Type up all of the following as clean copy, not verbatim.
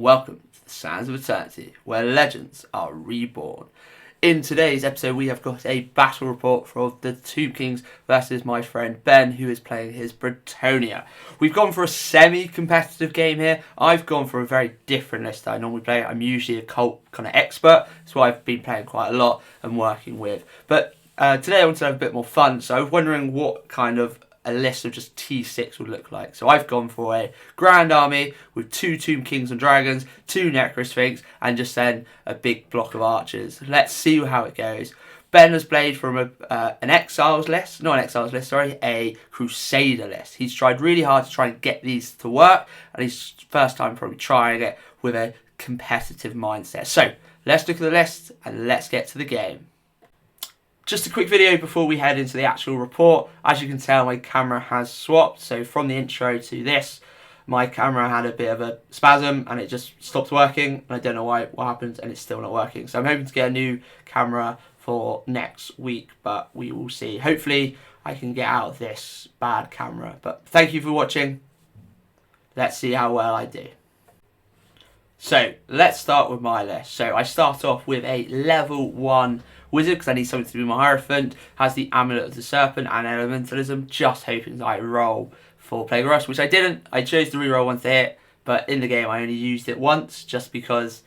welcome to the Sands of Eternity, where legends are reborn. In today's episode, we have got a battle report for the Tomb Kings versus my friend Ben, who is playing his Bretonnia. We've gone for a semi-competitive game here. I've gone for a very different list that I normally play. I'm usually a cult kind of expert. That's why I've been playing quite a lot and working with. But today I want to have a bit more fun, so I was wondering what kind of a list of just T6 would look like. So I've gone for a grand army with 2 Tomb Kings and Dragons, 2 Necrosphinx, and just then a big block of archers. Let's see how it goes. Ben has played from an Exiles list, not an Exiles list, sorry, a Crusader list. He's tried really hard to try and get these to work, and he's first time probably trying it with a competitive mindset. So let's look at the list and let's get to the game. Just a quick video before we head into the actual report. As you can tell, my camera has swapped. So from the intro to this, my camera had a bit of a spasm and it just stopped working. I don't know what happened, and it's still not working. So I'm hoping to get a new camera for next week, but we will see. Hopefully I can get out of this bad camera. But thank you for watching. Let's see how well I do. So let's start with my list. So I start off with a level 1 wizard because I need something to be my Hierophant. Has the Amulet of the Serpent and Elementalism. Just hoping that I roll for Plague of Rust, which I didn't. I chose to reroll once to hit, but in the game I only used it once just because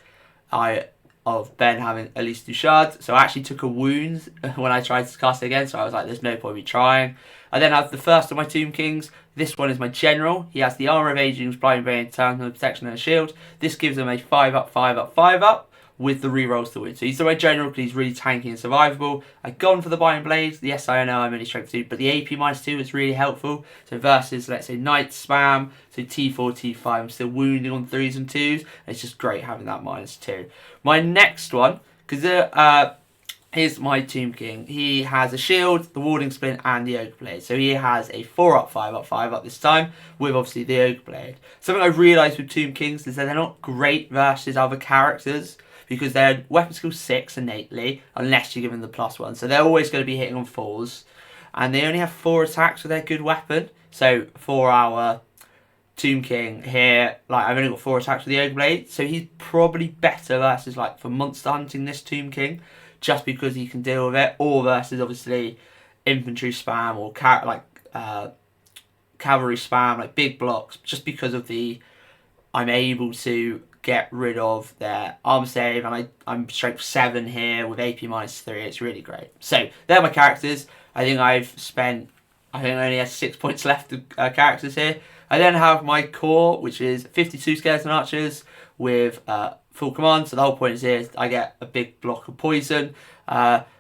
of Ben having at least 2 shards. So I actually took a wound when I tried to cast it again, so I was like, there's no point in me trying. I then have the first of my Tomb Kings. This one is my general. He has the Armour of Aging, Blind Brain, Eternal Protection, and a shield. This gives him a 5-up, 5-up, 5-up with the rerolls to win. So he's my general because he's really tanky and survivable. I've gone for the Bind Blades. Yes, I know I'm only strength 2, but the AP -2 is really helpful. So versus, let's say, Knight spam, so T4, T5, I'm still wounding on 3s and 2s. It's just great having that -2. My next one, because here's my Tomb King. He has a shield, the Warding Splint, and the Oak Blade. So he has a 4-up, 5-up, 5-up this time, with obviously the Oak Blade. Something I've realised with Tomb Kings is that they're not great versus other characters, because they're weapon skill 6 innately, unless you give them the +1. So they're always going to be hitting on 4s. And they only have 4 attacks with their good weapon. So for our Tomb King here, like I've only got 4 attacks with the Oak Blade. So he's probably better versus like for monster hunting this Tomb King, just because he can deal with it, or versus obviously infantry spam or cavalry spam, like big blocks, just because of I'm able to get rid of their arm save, and I'm strength 7 here with AP -3. It's really great. So they're my characters. I think I only have 6 points left of characters here. I then have my core, which is 52 skeleton archers with full command. So the whole point is I get a big block of poison.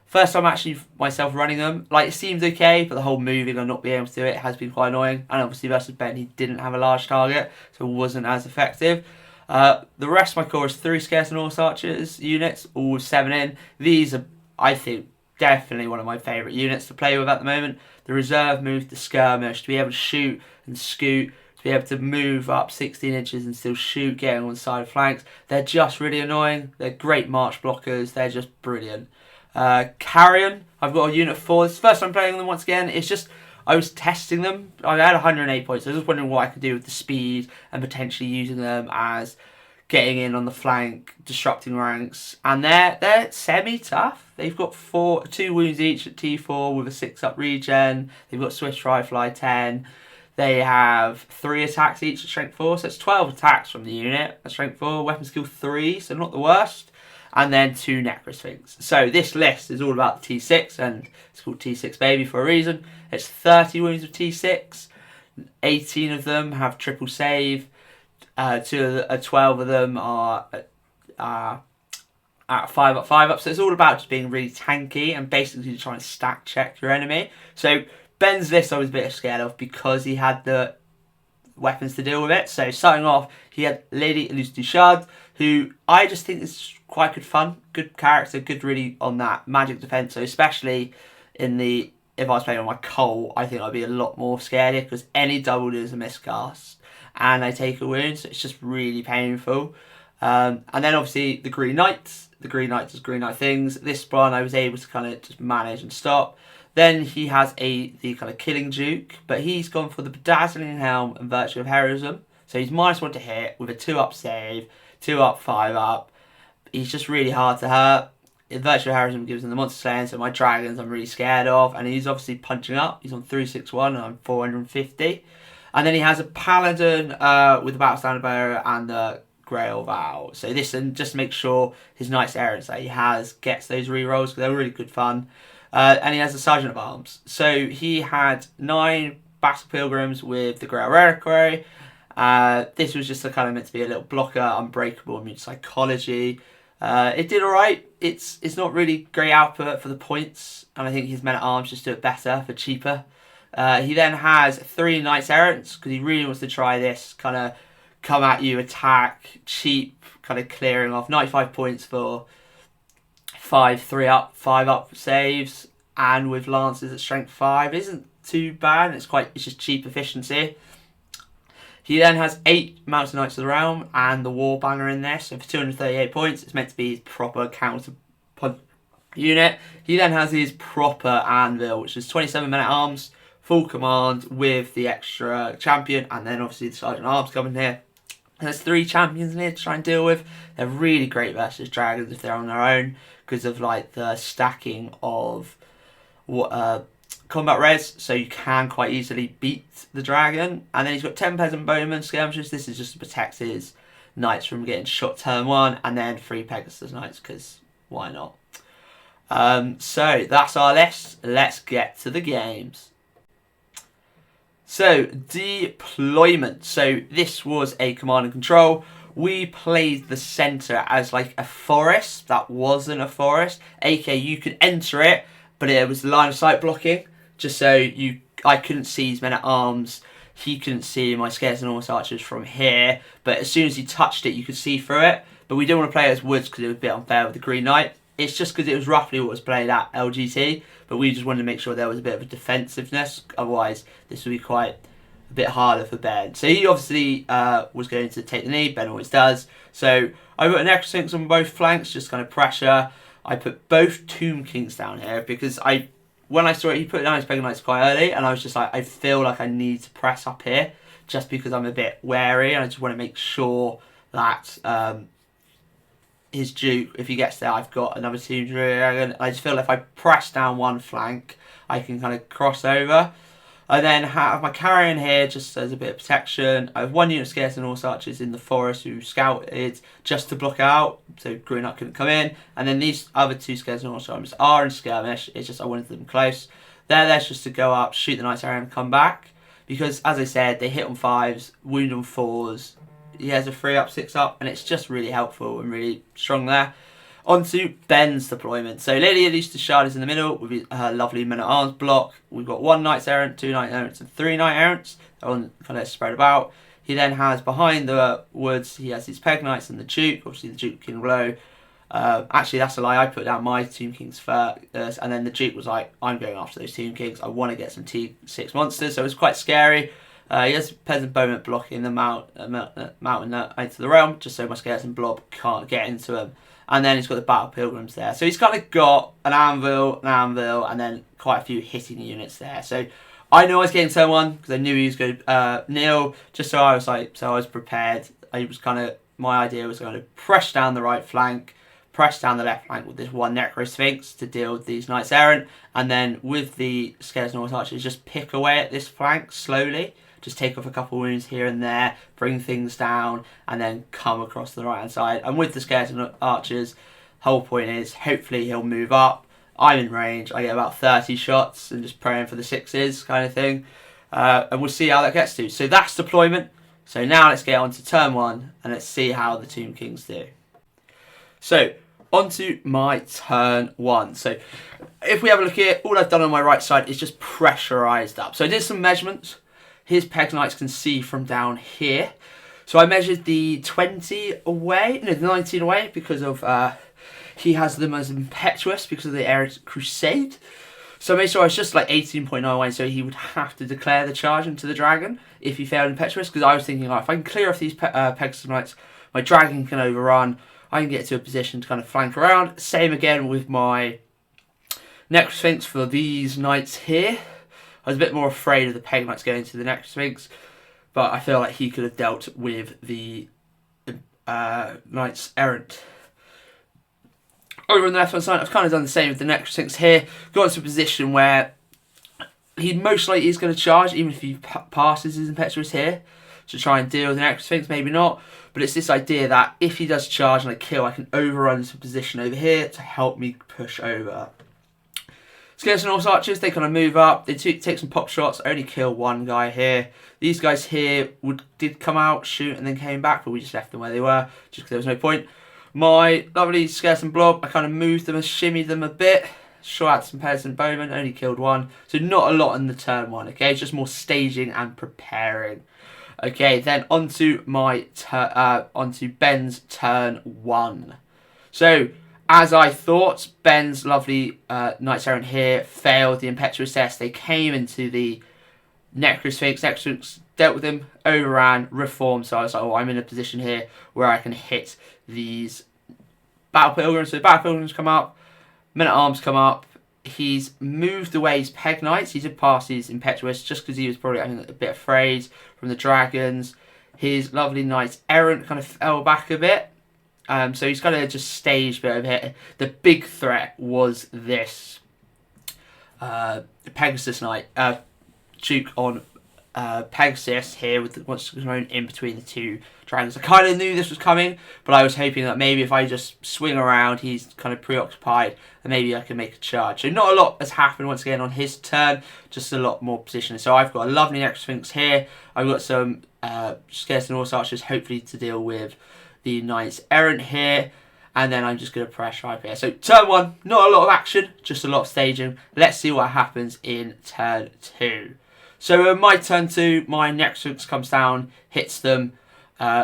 First time actually myself running them. Like, it seems okay, but the whole moving and not being able to do it has been quite annoying. And obviously versus Ben, he didn't have a large target, so it wasn't as effective. The rest of my core is 3 Skeleton Horse Archers units, all with 7 in. These are, I think, definitely one of my favourite units to play with at the moment. The reserve move, the skirmish, to be able to shoot and scoot, to be able to move up 16 inches and still shoot, getting on the side flanks. They're just really annoying. They're great march blockers. They're just brilliant. Carrion, I've got a unit 4. This is the first time playing them once again. It's just, I was testing them. I had 108 points. I was just wondering what I could do with the speed and potentially using them as getting in on the flank, disrupting ranks. And they're semi-tough. They've got 2 wounds each at T4 with a 6-up regen. They've got Swift Rifle 10. They have 3 attacks each at strength 4. So it's 12 attacks from the unit at strength 4. Weapon skill 3, so not the worst. And then 2 Necrosphinx. So this list is all about the T6, and it's called T6 Baby for a reason. It's 30 wounds of T6. 18 of them have triple save. 12 of them are at 5-up, 5-up. So it's all about just being really tanky and basically trying to stack check your enemy. So Ben's list I was a bit scared of because he had the weapons to deal with it. So starting off, he had Lady Elise Duchard, who I just think is quite good fun, good character, good really on that magic defense. So especially if I was playing on my Cole, I think I'd be a lot more scared here because any double is a miscast and I take a wound, so it's just really painful. And then obviously the Green Knight. The Green Knight does Green Knight things. This one I was able to kind of just manage and stop. Then he has the kind of Killing Duke, but he's gone for the Bedazzling Helm and Virtue of Heroism. So he's -1 to hit with a 2-up save, 2 up, 5 up. He's just really hard to hurt. Virtual Heroism gives him the monster slaying, so my dragons I'm really scared of, and he's obviously punching up. He's on 361 and I'm 450. And then he has a Paladin with the Battle Standard Bearer and the Grail Vow. So this, and just make sure his Knights Errants that he has gets those rerolls, because they're really good fun. And he has a Sergeant of Arms. So he had 9 Battle Pilgrims with the Grail Reliquary. This was just kind of meant to be a little blocker, unbreakable, immune psychology. It did alright. It's not really great output for the points, and I think his men at arms just do it better for cheaper. He then has 3 Knights Errants, because he really wants to try this kind of come at you, attack, cheap, kind of clearing off. 95 points for 5 3 up, 5 up saves, and with Lances at strength 5 isn't too bad. It's just cheap efficiency. He then has 8 Mountain Knights of the Realm and the War Banner in this. So for 238 points, it's meant to be his proper counter unit. He then has his proper Anvil, which is 27 men at arms, full command with the extra champion, and then obviously the Sergeant at Arms coming here. There's 3 champions in here to try and deal with. They're really great versus dragons if they're on their own, because of like the stacking of what combat res, so you can quite easily beat the dragon. And then he's got 10 peasant bowmen skirmishers. This is just to protect his knights from getting shot turn 1, and then 3 Pegasus knights, because why not? So that's our list. Let's get to the games. So deployment. So this was a command and control. We played the centre as like a forest that wasn't a forest. aka you could enter it, but it was line of sight blocking, just so I couldn't see his men at arms. He couldn't see my Scares and Horse Archers from here, but as soon as he touched it, you could see through it. But we didn't want to play it as woods because it was a bit unfair with the Green Knight. It's just because it was roughly what was played at LGT, but we just wanted to make sure there was a bit of a defensiveness. Otherwise, this would be quite a bit harder for Ben. So he obviously was going to take the knee. Ben always does. So I put an extra Sphinx on both flanks, just kind of pressure. I put both Tomb Kings down here because when I saw it, he put down his Pagan Knights quite early, and I was just like, I feel like I need to press up here just because I'm a bit wary, and I just want to make sure that his Duke, if he gets there, I've got another Tomb Dragon. I just feel like if I press down one flank, I can kind of cross over. I then have my Carrion here just as a bit of protection. I have 1 unit of Scares and Horse Archers in the forest who scouted just to block out, so Green Knight couldn't come in. And then these other 2 Scares and Horse Archers are in skirmish. It's just I wanted them close. They're there just to go up, shoot the Knights Errant and come back. Because, as I said, they hit on 5s, wound on 4s. He has a 3 up, 6 up, and it's just really helpful and really strong there. On to Ben's deployment. So Lady Shard is in the middle with her lovely men at arms block. We've got 1 Knights Errant, 2 Knights Errants, and 3 Knight Errants. They're on kind of spread about. He then has behind the woods, he has his Peg Knights and the Duke. Obviously the Duke King Blow. Actually, that's a lie. I put down my Tomb Kings first, and then the Duke was like, I'm going after those Tomb Kings. I want to get some T6 monsters, so it was quite scary. He has Peasant Bowman blocking the Mountain Knights of the Realm, just so my Scares and Blob can't get into him. And then he's got the Battle Pilgrims there. So he's kind of got an anvil, and then quite a few hitting units there. So I knew I was getting turn 1 because I knew he was going to kneel, just so I was prepared. My idea was going to press down the right flank, press down the left flank with this 1 Necro Sphinx to deal with these Knights Errant, and then with the Scares and Horse Archers, just pick away at this flank slowly. Just take off a couple wounds here and there, bring things down, and then come across the right hand side. And with the Scares and Archers, whole point is hopefully he'll move up. I'm in range. I get about 30 shots and just praying for the 6s kind of thing. And we'll see how that gets to. So that's deployment. So now let's get on to turn 1 and let's see how the Tomb Kings do. So on to my turn 1. So if we have a look here, all I've done on my right side is just pressurised up. So I did some measurements. His Peg Knights can see from down here. So I measured the 20 away, no, the 19 away, because of he has them as impetuous because of the Errantry Crusade. So I made sure I was just like 18.9 away, so he would have to declare the charge into the dragon if he failed impetuous. Because I was thinking, if I can clear off these Pegasus Knights, my dragon can overrun. I can get to a position to kind of flank around. Same again with my Necro Sphinx for these knights here. I was a bit more afraid of the Peg Knights going to the Necro Sphinx, but I feel like he could have dealt with the Knights Errant. Over on the left hand side, I've kind of done the same with the Necrosphinx here. Got into a position where he most likely is going to charge, even if he passes his Impetuous here, to try and deal with the Necrosphinx, maybe not. But it's this idea that if he does charge and I kill, I can overrun into a position over here to help me push over. Skeleton Horse Archers, they kind of move up, they take some pop shots, only kill one guy here. These guys here did come out, shoot, and then came back, but we just left them where they were, just because there was no point. My lovely Skeleton Blob, I kind of moved them and shimmied them a bit. Shot out some Peasant Bowmen, only killed one. So not a lot in the turn one, okay? It's just more staging and preparing. Okay, then onto Ben's turn 1. So, as I thought, Ben's lovely Knights Errant here failed the Impetuous test. They came into the Necrosphinx. Necrosphinx dealt with him, overran, reformed. So I was like, oh, I'm in a position here where I can hit these Battle Pilgrims. So the Battle Pilgrims come up, Men-at-Arms come up. He's moved away his Peg Knights. He did pass his Impetuous just because he was probably, I think, a bit afraid from the dragons. His lovely Knights Errant kind of fell back a bit. So he's kind of just staged a bit over here. The big threat was this Pegasus Knight. Duke on Pegasus here with what's thrown in between the two dragons. I kind of knew this was coming, but I was hoping that maybe if I just swing around, he's kind of preoccupied, and maybe I can make a charge. So not a lot has happened once again on his turn, just a lot more positioning. So I've got a lovely Necrosphinx here. I've got some Skeleton Horse Archers, hopefully to deal with the Knights Errant here. And then I'm just going to pressure up here. So turn 1, not a lot of action, just a lot of staging. Let's see what happens in turn 2. So my turn 2, my Necrosphinx comes down, hits them,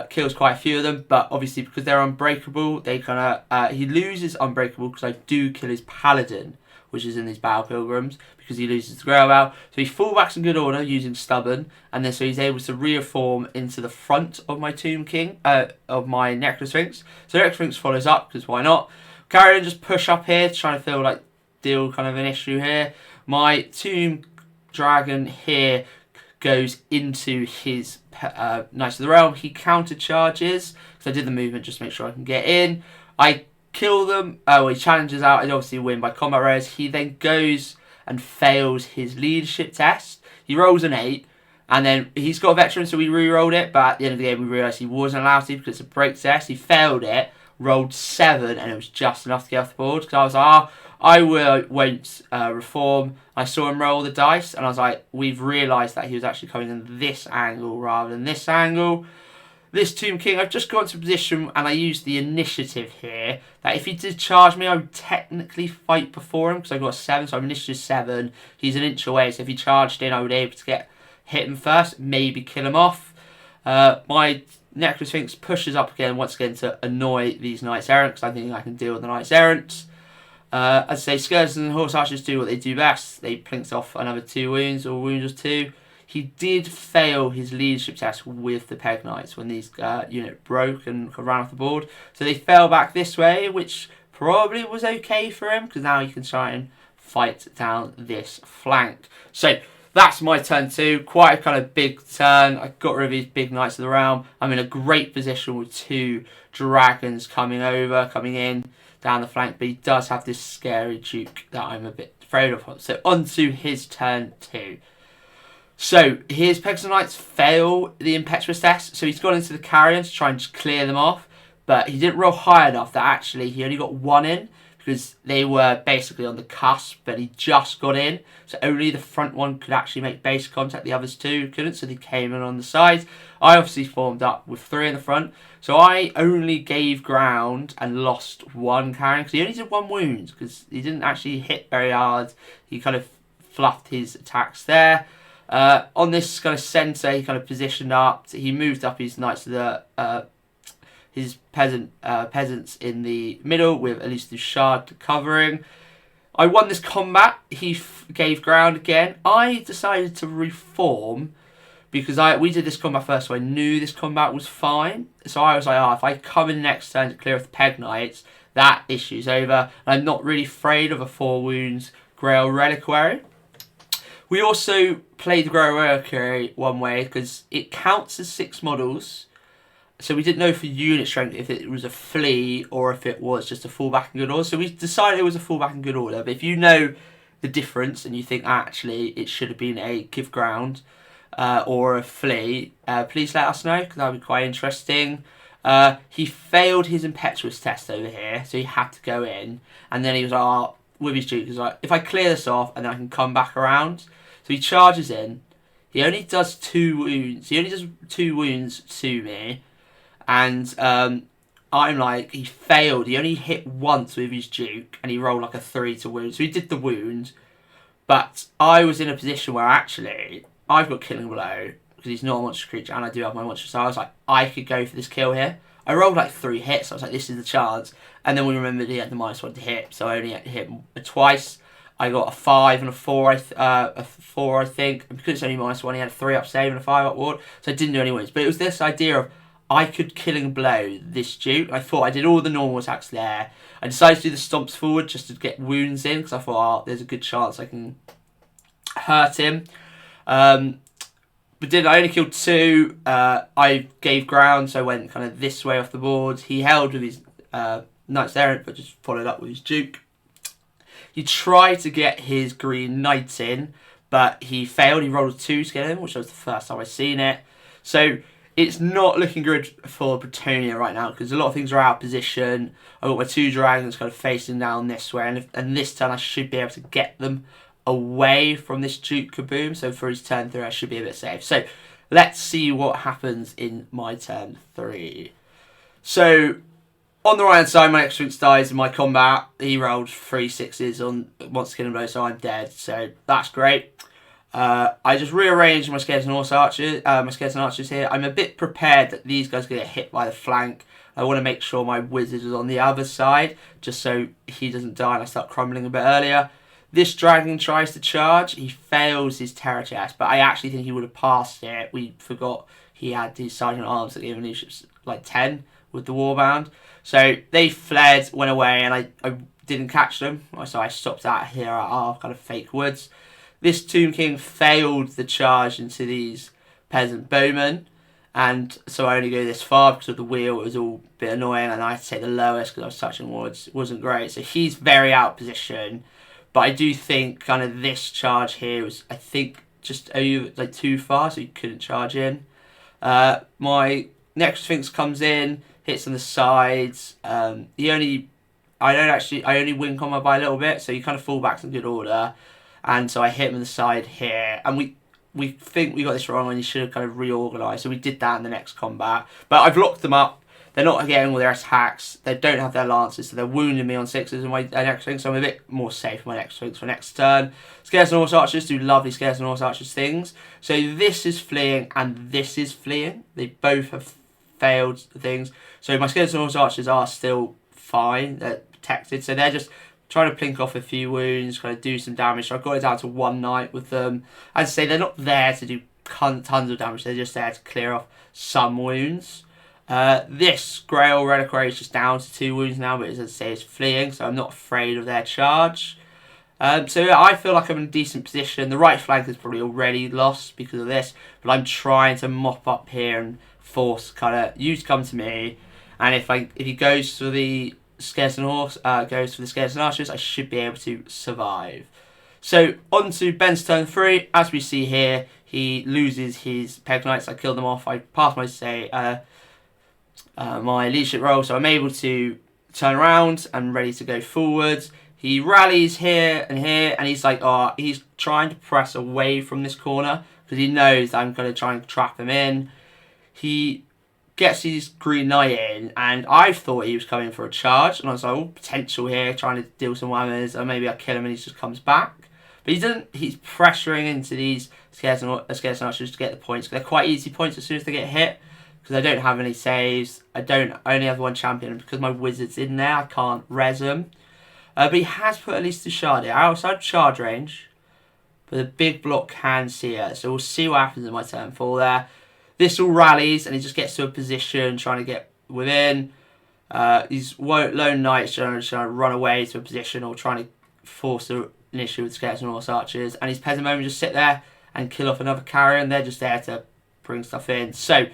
kills quite a few of them, but obviously because they're unbreakable, they kind of he loses unbreakable because I do kill his Paladin, which is in these Battle Pilgrims, because he loses the Grail Bow. So he fallbacks in good order using Stubborn, and then so he's able to reform into the front of my Tomb King, of my Necrosphinx. So Necrosphinx follows up, because why not? Carry on, just push up here, trying to feel like deal kind of an issue here. My Tomb Dragon here goes into his Knights of the Realm. He counter charges, because I did the movement just to make sure I can get in. I kill them. Well, he challenges out. I obviously win by combat rares. He then goes and fails his leadership test. He rolls an 8, and then he's got a veteran, so we re-rolled it, but at the end of the game we realised he wasn't allowed to because it's a break test. He failed it, rolled 7, and it was just enough to get off the board, because I was like, I won't reform. I saw him roll the dice, and I was like, we've realised that he was actually coming in this angle rather than this angle. This Tomb King, I've just got into a position, and I used the initiative here, that if he did charge me, I would technically fight before him, because I've got 7, so I'm initiative 7. He's an inch away, so if he charged in, I would be able to hit him first, maybe kill him off. My Necrosphinx pushes up again, once again, to annoy these Knights Errant, because I think I can deal with the Knights Errant. As I say, Skeletons and Horse Archers do what they do best. They plinks off another 2 wounds, or wounds of 2. He did fail his leadership test with the Peg Knights when these unit broke and ran off the board. So they fell back this way, which probably was okay for him, because now he can try and fight down this flank. So that's my turn 2. Quite a kind of big turn. I got rid of these big Knights of the Realm. I'm in a great position with 2 dragons coming in down the flank, but he does have this scary Duke that I'm a bit afraid of. So on to his turn 2. So his Pegasus Knights fail the Impetuous test, so he's gone into the Carrion to try and just clear them off, but he didn't roll high enough that actually he only got 1 in, because they were basically on the cusp, but he just got in, so only the front one could actually make base contact, the others 2 couldn't, so they came in on the side. I obviously formed up with 3 in the front, so I only gave ground and lost 1 Carrion, because he only did 1 wound, because he didn't actually hit very hard. He kind of fluffed his attacks there. On this kind of centre, he kind of positioned up. He moved up his Knights of the his peasants in the middle with Elusive Shard covering. I won this combat. He gave ground again. I decided to reform because we did this combat first, so I knew this combat was fine. So I was like, if I come in next turn to clear off the Peg Knights, that issue's over. I'm not really afraid of a 4 wounds Grail Reliquary. We also played the Grail Reliquary one way because it counts as 6 models, So we didn't know for unit strength if it was a flee or if it was just a fallback in good order. So we decided it was a fallback in good order. But if you know the difference and you think actually it should have been a give ground or a flee, please let us know because that would be quite interesting. He failed his impetuous test over here, so he had to go in. And then he was like, with his duke, he was like, if I clear this off and then I can come back around. So he charges in. He only does 2 wounds. He only does 2 wounds to me. And I'm like, he failed. He only hit once with his duke, and he rolled like a 3 to wound. So he did the wound, but I was in a position where actually I've got killing blow because he's not a monster creature, and I do have my monster. So I was like, I could go for this kill here. I rolled like 3 hits. I was like, this is the chance. And then we remembered he had the -1 to hit, so I only had to hit him twice. I got a 5 and a 4, a 4, I think. And because it's only -1, he had a 3 up save and a 5 up ward, so I didn't do any wounds. But it was this idea of I could killing blow this duke. I thought I did all the normal attacks there. I decided to do the stomps forward just to get wounds in because I thought, there's a good chance I can hurt him. But I only killed 2. I gave ground, so I went kind of this way off the board. He held with his Knights Errant, but just followed up with his duke. He tried to get his green knights in, but he failed. He rolled a 2 to get him, which was the first time I've seen it. So it's not looking good for Bretonnia right now because a lot of things are out of position. I've got my 2 dragons kind of facing down this way, and this turn I should be able to get them away from this Duke Kaboom. So for his turn 3, I should be a bit safe. So let's see what happens in my turn 3. So on the right hand side, my X-Sphinx dies in my combat. He rolled 3 6s on Monster Killing Blow, so I'm dead. So that's great. I just rearranged my Skeleton Horse Archers, my Skeleton Archers here. I'm a bit prepared that these guys are going to get hit by the flank. I want to make sure my Wizard is on the other side, just so he doesn't die and I start crumbling a bit earlier. This dragon tries to charge. He fails his Terror Chest, but I actually think he would have passed it. We forgot he had his Sergeant Arms that gave him leadership like 10 with the Warbound. So they fled, went away, and I didn't catch them. So I stopped out here at our kind of fake woods. This Tomb King failed the charge into these peasant bowmen, and so I only go this far because of the wheel. It was all a bit annoying, and I had to take the lowest because I was touching woods. It wasn't great. So he's very out of position, but I do think kind of this charge here was, I think, just over, like too far, so he couldn't charge in. My next Sphinx comes in, hits on the sides. I only win combat by a little bit, so you kind of fall back in good order. And so I hit him on the side here, and we think we got this wrong, and he should have kind of reorganised. So we did that in the next combat. But I've locked them up. They're not getting all their attacks. They don't have their lances, so they're wounding me on 6s in my next thing. So I'm a bit more safe for my next things for next turn. Skeleton Horse Archers do lovely Skeleton Horse Archers things. So this is fleeing and this is fleeing. They both have failed things. So my Skeleton Horse Archers are still fine. They're protected. So they're just trying to plink off a few wounds, kind of do some damage. So I've got it down to 1 knight with them. As I say, they're not there to do tons of damage. They're just there to clear off some wounds. This Grail Reliquary is just down to 2 wounds now, but as I say, it's fleeing, so I'm not afraid of their charge. So yeah, I feel like I'm in a decent position. The right flank is probably already lost because of this, but I'm trying to mop up here and force kind of you to come to me. And if he goes for the Skeleton Horse, goes for the Skeleton Archers, I should be able to survive. So on to Ben's turn 3. As we see here, he loses his Peg Knights. I killed them off. I passed my leadership role, so I'm able to turn around and ready to go forwards. He rallies here, and he's like, he's trying to press away from this corner because he knows that I'm going to try and trap him in. He gets his Green Knight in, and I thought he was coming for a charge, and I was like, potential here, trying to deal some whammers, and maybe I kill him and he just comes back. But he doesn't. He's pressuring into these Skeleton Archers to get the points. They're quite easy points as soon as they get hit, because I don't have any saves. I only have 1 champion, and because my Wizard's in there, I can't res him. But he has put at least a shard here. Outside charge range, but the big block can see it. So we'll see what happens in my turn 4 there. This all rallies, and he just gets to a position, trying to get within. These lone knights trying to run away to a position, or trying to force an issue with Skeleton Horse Archers. And his peasant bowmen just sit there and kill off another carrier, and they're just there to bring stuff in. So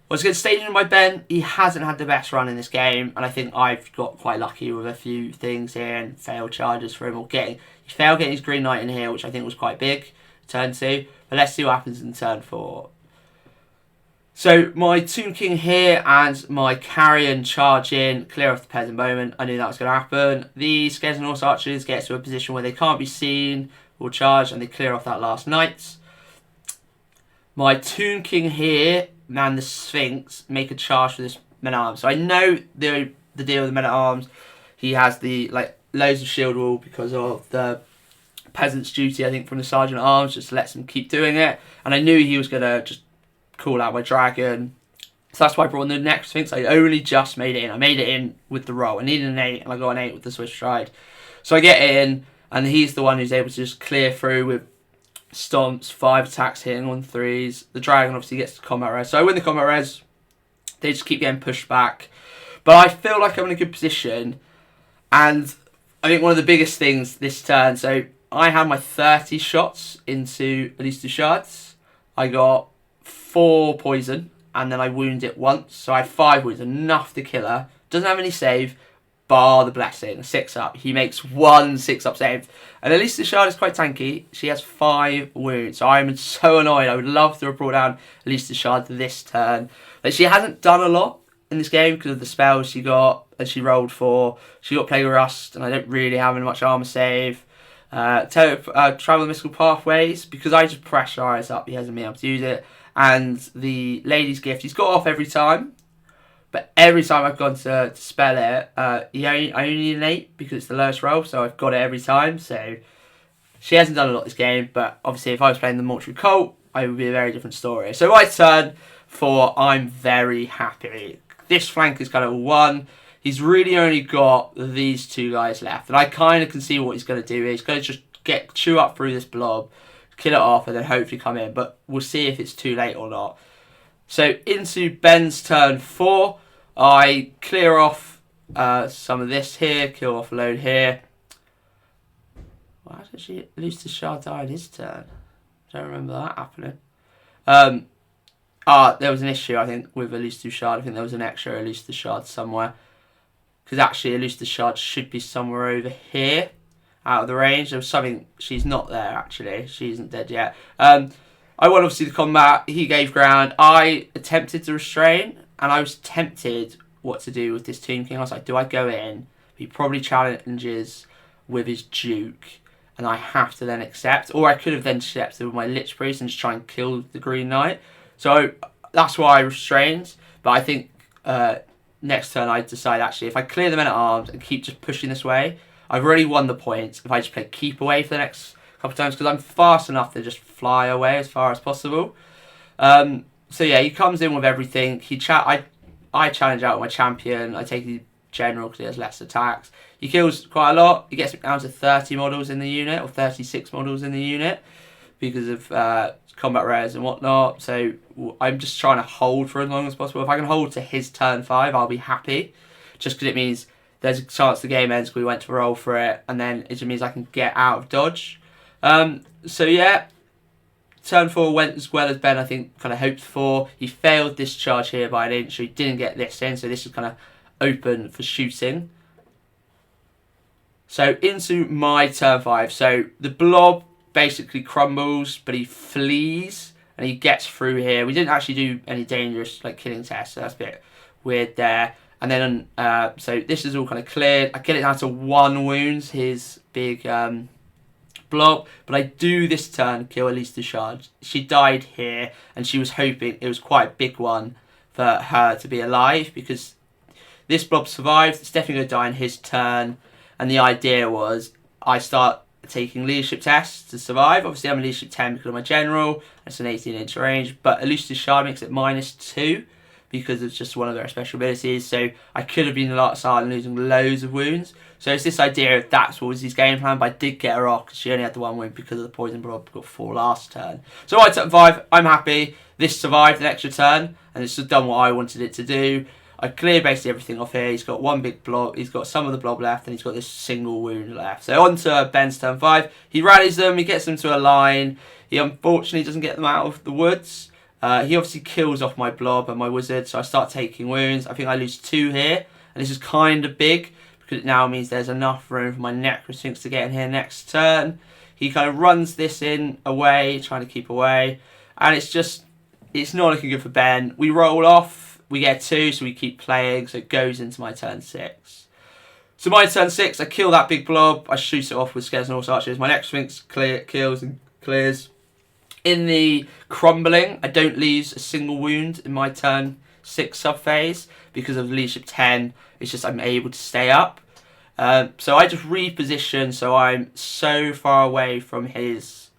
Was good staging by Ben. He hasn't had the best run in this game, and I think I've got quite lucky with a few things here and failed charges for him. He failed getting his Green Knight in here, which I think was quite big, turn 2. But let's see what happens in turn 4. So my Tomb King here and my Carrion charge in, clear off the Peasant Bowman. I knew that was going to happen. The Skeleton Horse Archers get to a position where they can't be seen or charge, and they clear off that last Knight. My Tomb King here and the Sphinx make a charge for this Men-at-Arms. So I know the deal with the Men-at-Arms. He has the loads of shield wall because of the Peasant's duty, I think, from the Sergeant at Arms, just lets him keep doing it. And I knew he was going to just call out my dragon. So that's why I brought in the next Sphinx. I only just made it in. I made it in with the roll. I needed an 8, and I got an 8 with the Swift Stride. So I get it in, and he's the one who's able to just clear through with stomps, 5 attacks hitting on 3s. The dragon obviously gets the combat res. So I win the combat res. They just keep getting pushed back. But I feel like I'm in a good position. And I think one of the biggest things this turn, so I had my 30 shots into Elise du Shards. I got 4 poison, and then I wound it once. So I had 5 wounds, enough to kill her. Doesn't have any save, bar the blessing, 6 up. He makes 1 6-up save. And Elise du Shards is quite tanky. She has 5 wounds. So I'm so annoyed. I would love to have brought down Elise du Shards this turn. But she hasn't done a lot in this game because of the spells she got and she rolled for. She got Plague of Rust, and I don't really have much armor save. Travel the Mystical Pathways, because I just pressurize up, he hasn't been able to use it. And the Lady's Gift, he's got off every time. But every time I've gone to spell it, I only need an 8 because it's the lowest roll, so I've got it every time. So she hasn't done a lot this game, but obviously if I was playing the Mortuary Cult, it would be a very different story. So my turn 4, I'm very happy. This flank is kind of 1. He's really only got these 2 guys left, and I kind of can see what he's going to do. He's going to just chew up through this blob, kill it off, and then hopefully come in. But we'll see if it's too late or not. So into Ben's turn 4, I clear off some of this here, kill off a load here. Why did she Elise du Shards die in his turn? I don't remember that happening. There was an issue, I think, with Elise du Shards. I think there was an extra Elise du Shards somewhere. Because actually, Elise du Shards should be somewhere over here, out of the range. There was something, she's not there, actually. She isn't dead yet. I won, obviously, the combat. He gave ground. I attempted to restrain, and I was tempted what to do with this Tomb King. I was like, do I go in? He probably challenges with his Duke, and I have to then accept. Or I could have then accepted with my Lich Priest and just try and kill the Green Knight. So that's why I restrained. But I think next turn I decide, actually, if I clear the Men-at-Arms and keep just pushing this way, I've already won the points. If I just play keep away for the next couple of times, because I'm fast enough to just fly away as far as possible. So yeah, he comes in with everything. I challenge out my champion. I take the general because he has less attacks. He kills quite a lot. He gets down to 30 models in the unit, or 36 models in the unit, because of combat rares and whatnot. So I'm just trying to hold for as long as possible. If I can hold to his turn 5, I'll be happy. Just because it means there's a chance the game ends because we went to roll for it, and then it just means I can get out of dodge. So yeah, turn 4 went as well as Ben, I think, kind of hoped for. He failed this charge here by an inch, so he didn't get this in, so this is kind of open for shooting. So into my turn 5. So the blob basically crumbles, but he flees and he gets through here. We didn't actually do any dangerous killing tests, so that's a bit weird there. And then so this is all kind of cleared. I get it down to 1 wounds, his big blob, but I do this turn kill Elise du Shards. She died here, and she was hoping it was quite a big one for her to be alive, because this blob survived. It's definitely going to die in his turn, and the idea was I start taking leadership tests to survive. Obviously, I'm a leadership 10 because of my general. It's an 18-inch range, but Elise du Shards makes it -2 because it's just one of their special abilities. So I could have been a lot silent and losing loads of wounds. So it's this idea of that's what was his game plan, but I did get her off because she only had the 1 wound because of the poison blob. Got 4 last turn. So I took 5. I'm happy. This survived an extra turn, and it's just done what I wanted it to do. I cleared basically everything off here. He's got 1 big blob. He's got some of the blob left, and he's got this single wound left. So on to Ben's turn 5. He rallies them. He gets them to a line. He unfortunately doesn't get them out of the woods. He obviously kills off my blob and my wizard, so I start taking wounds. I think I lose 2 here, and this is kind of big because it now means there's enough room for my Necrosphinx to get in here next turn. He kind of runs this in away, trying to keep away, and it's not looking good for Ben. We roll off, we get 2, so we keep playing, so it goes into my turn 6. So my turn 6, I kill that big blob, I shoot it off with Scares and Horse Archers, my Necrosphinx kills and clears. In the crumbling, I don't lose a single wound in my turn 6 sub-phase because of leadership 10. It's just I'm able to stay up. So I just reposition so I'm so far away from his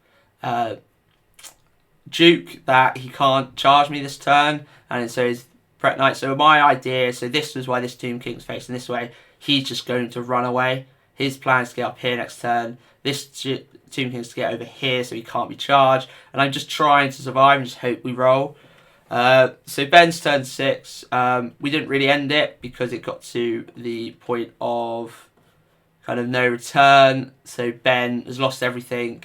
Duke that he can't charge me this turn, and so is Pret Knight. So my idea, so this was why this Tomb King's facing this way. He's just going to run away. His plan is to get up here next turn. This Tomb King's to get over here so he can't be charged. And I'm just trying to survive and just hope we roll. So Ben's turn 6. We didn't really end it because it got to the point of kind of no return. So Ben has lost everything.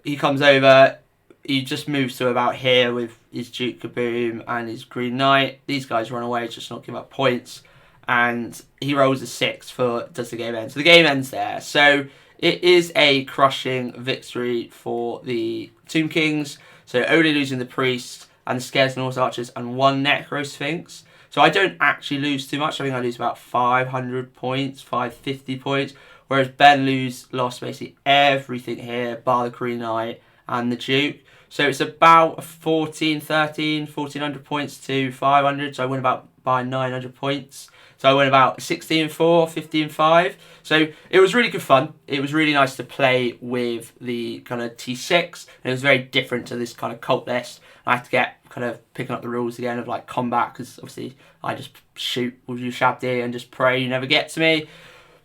He comes over. He just moves to about here with his Duke Kaboom and his Green Knight. These guys run away, just not give up points. And he rolls a 6 for does the game end. So the game ends there. So it is a crushing victory for the Tomb Kings. So only losing the Priest and the Scares and Horse Archers and 1 Necrosphinx. So I don't actually lose too much. I think I lose about 500 points, 550 points. Whereas Ben lost basically everything here, bar the Green Knight and the Duke. So it's about 1400 points to 500. So I win about by 900 points. So I went about 16-4, 15-5. So it was really good fun. It was really nice to play with the kind of T6. And it was very different to this kind of cult list. I had to get kind of picking up the rules again of like combat, because obviously I just shoot with you Shabdi and just pray you never get to me.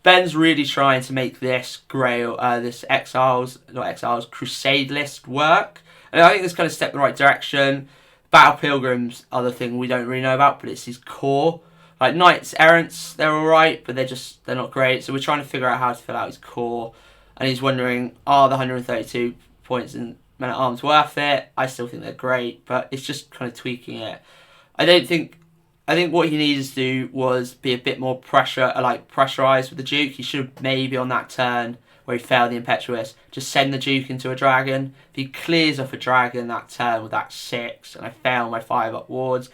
Ben's really trying to make this Grail, this Crusade list work. And I think this kind of step in the right direction. Battle Pilgrims are the thing we don't really know about, but it's his core. Like Knights Errants, they're alright, but they're not great. So we're trying to figure out how to fill out his core. And he's wondering, are the 132 points in Men at Arms worth it? I still think they're great, but it's just kind of tweaking it. I think what he needed to do was be a bit more pressurised with the Duke. He should have maybe on that turn where he failed the Impetuous, just send the Duke into a dragon. If he clears off a dragon that turn with that 6 and I fail my 5-up wards,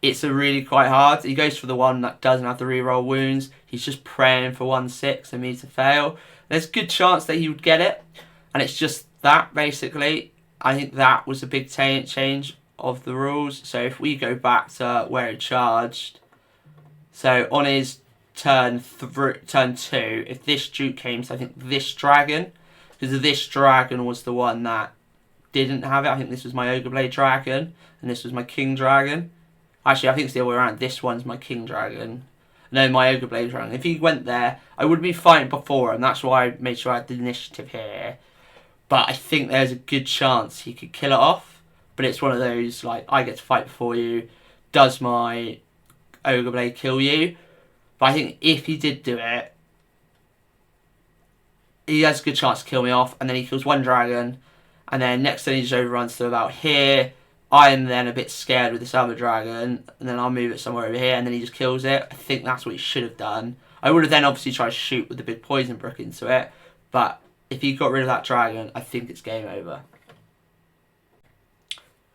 it's a really quite hard. He goes for the one that doesn't have the reroll wounds. He's just praying for 1-6 and me to fail. There's a good chance that he would get it. And it's just that, basically. I think that was a big change of the rules. So if we go back to where he charged. So on his turn 2, if this Duke came to, I think, this dragon. Because this dragon was the one that didn't have it. I think this was my Ogre Blade dragon. And this was my King dragon. Actually, I think it's the other way around. This one's my King Dragon. No, my Ogre Blade Dragon. If he went there, I would be fighting before him. That's why I made sure I had the initiative here. But I think there's a good chance he could kill it off. But it's one of those, like, I get to fight before you. Does my Ogre Blade kill you? But I think if he did do it, he has a good chance to kill me off. And then he kills 1 dragon. And then next turn he just overruns to about here. I am then a bit scared with this other dragon, and then I'll move it somewhere over here, and then he just kills it. I think that's what he should have done. I would have then obviously tried to shoot with the big poison brook into it, but if he got rid of that dragon, I think it's game over.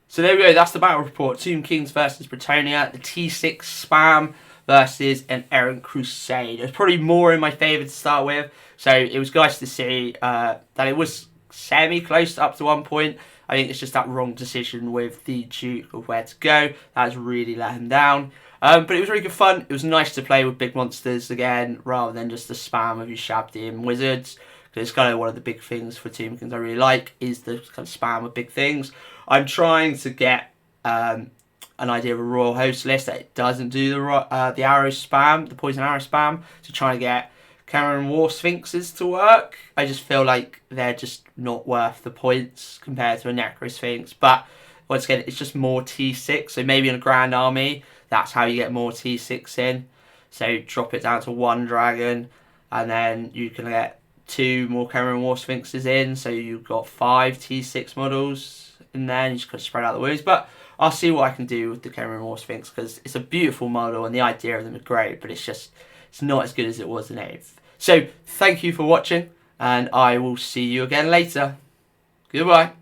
So there we go, that's the battle report. Tomb Kings versus Bretonnia, the T6 spam versus an Errant Crusade. It was probably more in my favour to start with, so it was nice to see that it was semi-close up to one point. I think it's just that wrong decision with the Duke of where to go. That has really let him down. But it was really good fun. It was nice to play with big monsters again, rather than just the spam of your Shabdi and Wizards. Because it's kind of one of the big things for Tomb Kings I really like, is the kind of spam of big things. I'm trying to get an idea of a Royal Host list that it doesn't do the arrow spam, the poison arrow spam. So trying to get Cameron War Sphinxes to work. I just feel like they're just not worth the points compared to a Necro Sphinx. But once again, it's just more T6. So maybe in a Grand Army, that's how you get more T6 in. So drop it down to 1 dragon, and then you can get 2 more Cameron War Sphinxes in. So you've got 5 T6 models in there, and you just got to spread out the wounds. But I'll see what I can do with the Kenmore Sphinx, because it's a beautiful model and the idea of them is great, but it's not as good as it was in 8th. So thank you for watching, and I will see you again later. Goodbye.